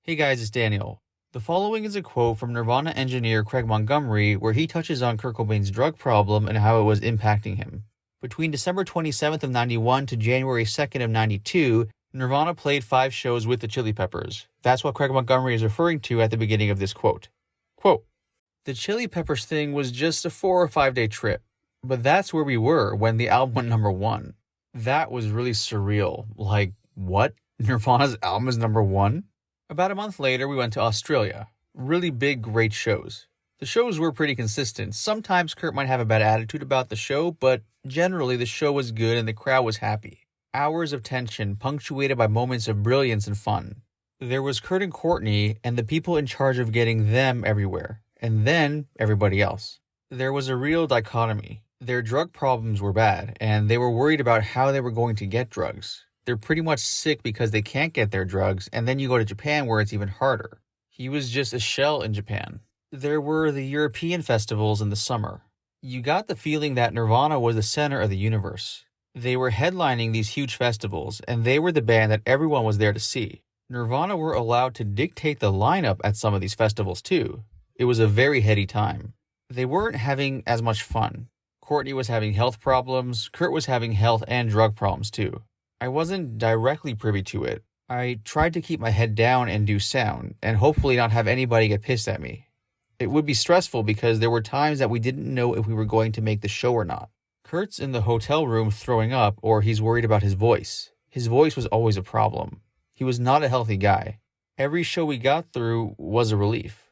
Hey guys, it's Daniel. The following is a quote from Nirvana engineer Craig Montgomery where he touches on Kurt Cobain's drug problem and how it was impacting him. Between December 27th of 91 to January 2nd of 92, Nirvana played 5 shows with the Chili Peppers. That's what Craig Montgomery is referring to at the beginning of this quote. Quote, "The Chili Peppers thing was just a 4 or 5 day trip, but that's where we were when the album went #1. That was really surreal. Like, what? Nirvana's album is #1? About a month later, we went to Australia. Really big, great shows. The shows were pretty consistent. Sometimes Kurt might have a bad attitude about the show, but generally the show was good and the crowd was happy. Hours of tension, punctuated by moments of brilliance and fun. There was Kurt and Courtney, and the people in charge of getting them everywhere, and then everybody else. There was a real dichotomy. Their drug problems were bad, and they were worried about how they were going to get drugs. They're pretty much sick because they can't get their drugs, and then you go to Japan where it's even harder. He was just a shell in Japan. There were the European festivals in the summer. You got the feeling that Nirvana was the center of the universe. They were headlining these huge festivals, and they were the band that everyone was there to see. Nirvana were allowed to dictate the lineup at some of these festivals too. It was a very heady time. They weren't having as much fun. Courtney was having health problems, Kurt was having health and drug problems too. I wasn't directly privy to it. I tried to keep my head down and do sound, and hopefully not have anybody get pissed at me. It would be stressful because there were times that we didn't know if we were going to make the show or not. Kurt's in the hotel room throwing up, or he's worried about his voice. His voice was always a problem. He was not a healthy guy. Every show we got through was a relief.